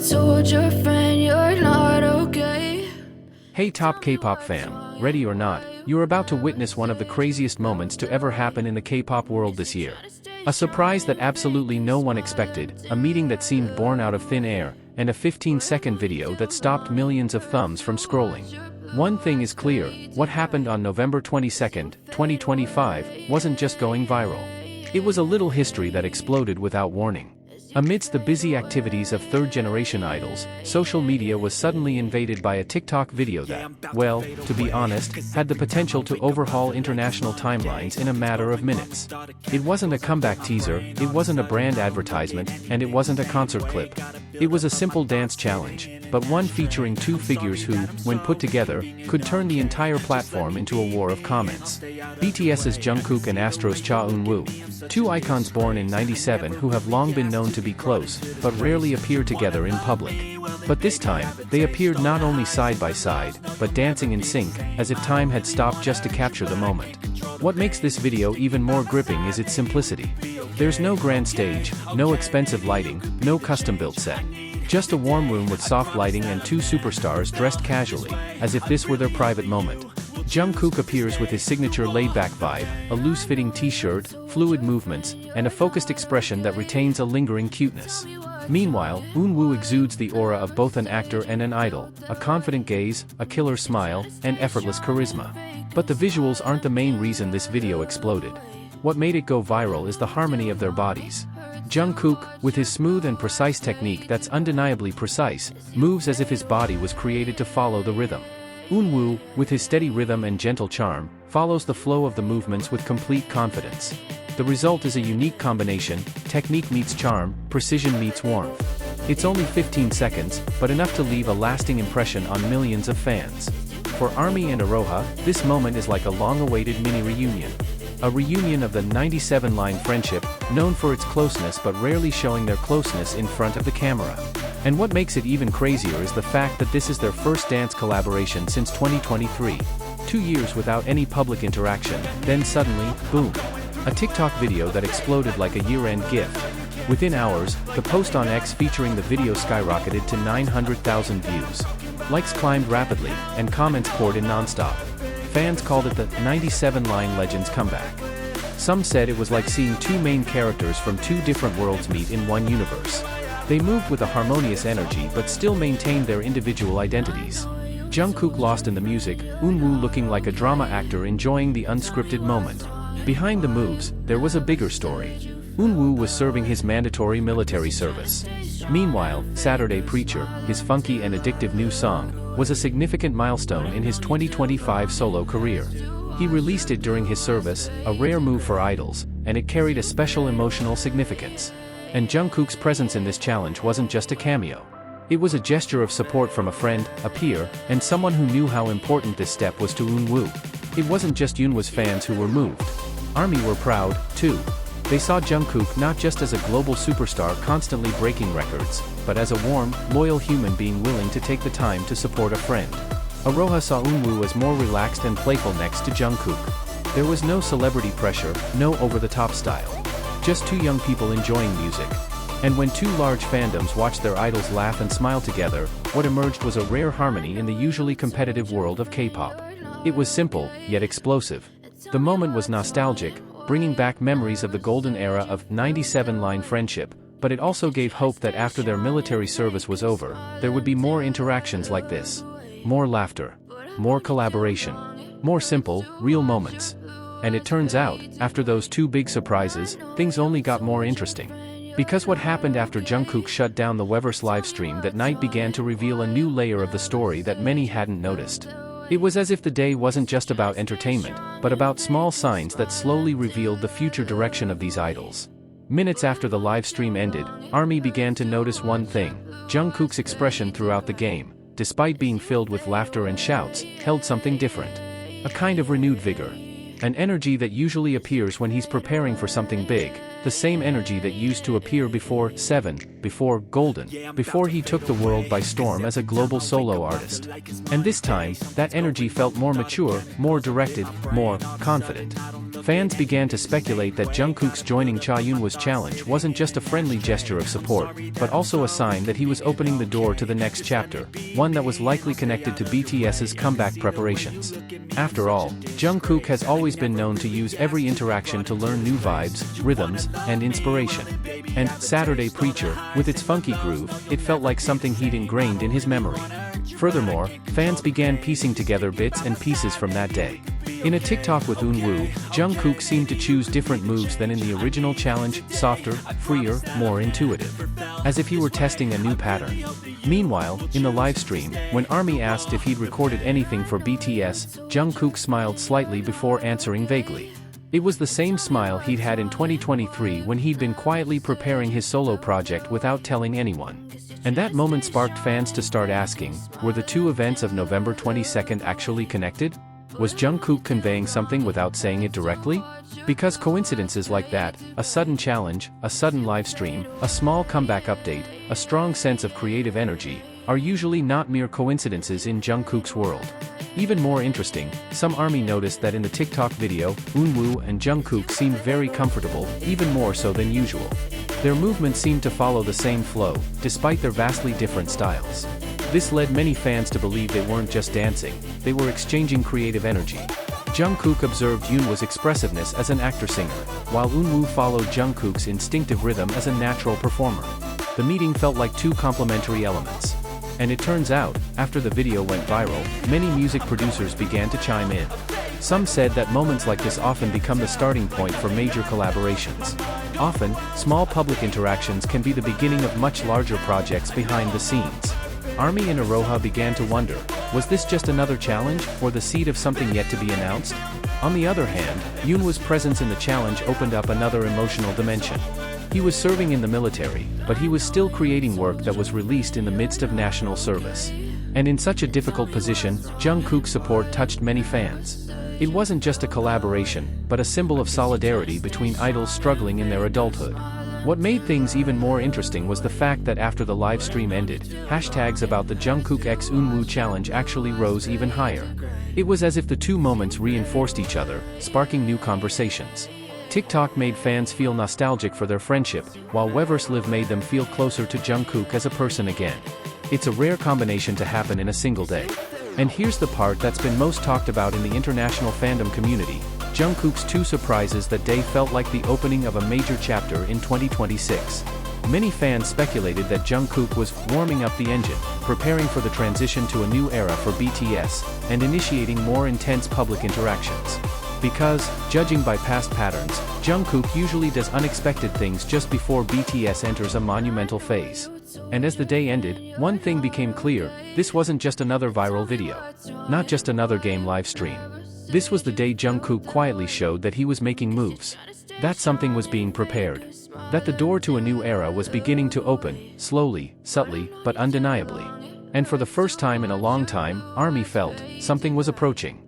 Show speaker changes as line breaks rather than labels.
told your friend you're not okay.
Hey top K-pop fam, ready or not, you're about to witness one of the craziest moments to ever happen in the K-pop world this year. A surprise that absolutely no one expected, a meeting that seemed born out of thin air, and a 15-second video that stopped millions of thumbs from scrolling. One thing is clear, what happened on November 22, 2025, wasn't just going viral. It was a little history that exploded without warning. Amidst the busy activities of third-generation idols, social media was suddenly invaded by a TikTok video that, well, to be honest, had the potential to overhaul international timelines in a matter of minutes. It wasn't a comeback teaser, it wasn't a brand advertisement, and it wasn't a concert clip. It was a simple dance challenge, but one featuring two figures who, when put together, could turn the entire platform into a war of comments. BTS's Jungkook and Astro's Cha Eun-woo. Two icons born in '97 who have long been known to be close, but rarely appear together in public. But this time, they appeared not only side by side, but dancing in sync, as if time had stopped just to capture the moment. What makes this video even more gripping is its simplicity. There's no grand stage, no expensive lighting, no custom-built set. Just a warm room with soft lighting and two superstars dressed casually, as if this were their private moment. Jungkook appears with his signature laid-back vibe, a loose-fitting t-shirt, fluid movements, and a focused expression that retains a lingering cuteness. Meanwhile, Eun-woo exudes the aura of both an actor and an idol, a confident gaze, a killer smile, and effortless charisma. But the visuals aren't the main reason this video exploded. What made it go viral is the harmony of their bodies. Jungkook, with his smooth and precise technique that's undeniably precise, moves as if his body was created to follow the rhythm. Eun-woo, with his steady rhythm and gentle charm, follows the flow of the movements with complete confidence. The result is a unique combination: technique meets charm, precision meets warmth. It's only 15 seconds, but enough to leave a lasting impression on millions of fans. For ARMY and Aroha, this moment is like a long-awaited mini-reunion. A reunion of the '97 friendship, known for its closeness but rarely showing their closeness in front of the camera. And what makes it even crazier is the fact that this is their first dance collaboration since 2023. 2 years without any public interaction, then suddenly, boom! A TikTok video that exploded like a year-end gift. Within hours, the post on X featuring the video skyrocketed to 900,000 views. Likes climbed rapidly, and comments poured in non-stop. Fans called it the '97 Legends comeback. Some said it was like seeing two main characters from two different worlds meet in one universe. They moved with a harmonious energy but still maintained their individual identities. Jungkook lost in the music, Eun-woo looking like a drama actor enjoying the unscripted moment. Behind the moves, there was a bigger story. Eun-woo was serving his mandatory military service. Meanwhile, Saturday Preacher, his funky and addictive new song, was a significant milestone in his 2025 solo career. He released it during his service, a rare move for idols, and it carried a special emotional significance. And Jungkook's presence in this challenge wasn't just a cameo. It was a gesture of support from a friend, a peer, and someone who knew how important this step was to Eun-woo. It wasn't just Eunwoo's fans who were moved. ARMY were proud, too. They saw Jungkook not just as a global superstar constantly breaking records, but as a warm, loyal human being willing to take the time to support a friend. Aroha saw Eun-woo as more relaxed and playful next to Jungkook. There was no celebrity pressure, no over-the-top style. Just two young people enjoying music. And when two large fandoms watched their idols laugh and smile together, what emerged was a rare harmony in the usually competitive world of K-pop. It was simple, yet explosive. The moment was nostalgic, bringing back memories of the golden era of '97 friendship, but it also gave hope that after their military service was over, there would be more interactions like this. More laughter. More collaboration. More simple, real moments. And it turns out, after those two big surprises, things only got more interesting. Because what happened after Jungkook shut down the Weverse livestream that night began to reveal a new layer of the story that many hadn't noticed. It was as if the day wasn't just about entertainment, but about small signs that slowly revealed the future direction of these idols. Minutes after the livestream ended, ARMY began to notice one thing: Jungkook's expression throughout the game, despite being filled with laughter and shouts, held something different. A kind of renewed vigor. An energy that usually appears when he's preparing for something big, the same energy that used to appear before Seven, before Golden, before he took the world by storm as a global solo artist. And this time, that energy felt more mature, more directed, more confident. Fans began to speculate that Jungkook's joining Chaeyoon's challenge wasn't just a friendly gesture of support, but also a sign that he was opening the door to the next chapter, one that was likely connected to BTS's comeback preparations. After all, Jungkook has always been known to use every interaction to learn new vibes, rhythms, and inspiration. And Saturday Preacher, with its funky groove, it felt like something he'd ingrained in his memory. Furthermore, fans began piecing together bits and pieces from that day. In a TikTok with Eunwoo, Jungkook seemed to choose different moves than in the original challenge, softer, freer, more intuitive. As if he were testing a new pattern. Meanwhile, in the livestream, when ARMY asked if he'd recorded anything for BTS, Jungkook smiled slightly before answering vaguely. It was the same smile he'd had in 2023 when he'd been quietly preparing his solo project without telling anyone. And that moment sparked fans to start asking, were the two events of November 22nd actually connected? Was Jungkook conveying something without saying it directly? Because coincidences like that, a sudden challenge, a sudden livestream, a small comeback update, a strong sense of creative energy, are usually not mere coincidences in Jungkook's world. Even more interesting, some ARMY noticed that in the TikTok video, Eunwoo and Jungkook seemed very comfortable, even more so than usual. Their movements seemed to follow the same flow, despite their vastly different styles. This led many fans to believe they weren't just dancing, they were exchanging creative energy. Jungkook observed Yoon's expressiveness as an actor-singer, while Eunwoo followed Jungkook's instinctive rhythm as a natural performer. The meeting felt like two complementary elements. And it turns out, after the video went viral, many music producers began to chime in. Some said that moments like this often become the starting point for major collaborations. Often, small public interactions can be the beginning of much larger projects behind the scenes. ARMY and Iroha began to wonder, was this just another challenge, or the seed of something yet to be announced? On the other hand, Yoon's presence in the challenge opened up another emotional dimension. He was serving in the military, but he was still creating work that was released in the midst of national service. And in such a difficult position, Jungkook's support touched many fans. It wasn't just a collaboration, but a symbol of solidarity between idols struggling in their adulthood. What made things even more interesting was the fact that after the live stream ended, hashtags about the Jungkook x Eunwoo challenge actually rose even higher. It was as if the two moments reinforced each other, sparking new conversations. TikTok made fans feel nostalgic for their friendship, while Weverse Live made them feel closer to Jungkook as a person again. It's a rare combination to happen in a single day. And here's the part that's been most talked about in the international fandom community. Jungkook's two surprises that day felt like the opening of a major chapter in 2026. Many fans speculated that Jungkook was warming up the engine, preparing for the transition to a new era for BTS, and initiating more intense public interactions. Because, judging by past patterns, Jungkook usually does unexpected things just before BTS enters a monumental phase. And as the day ended, one thing became clear, this wasn't just another viral video. Not just another game live stream. This was the day Jungkook quietly showed that he was making moves. That something was being prepared. That the door to a new era was beginning to open, slowly, subtly, but undeniably. And for the first time in a long time, ARMY felt, something was approaching.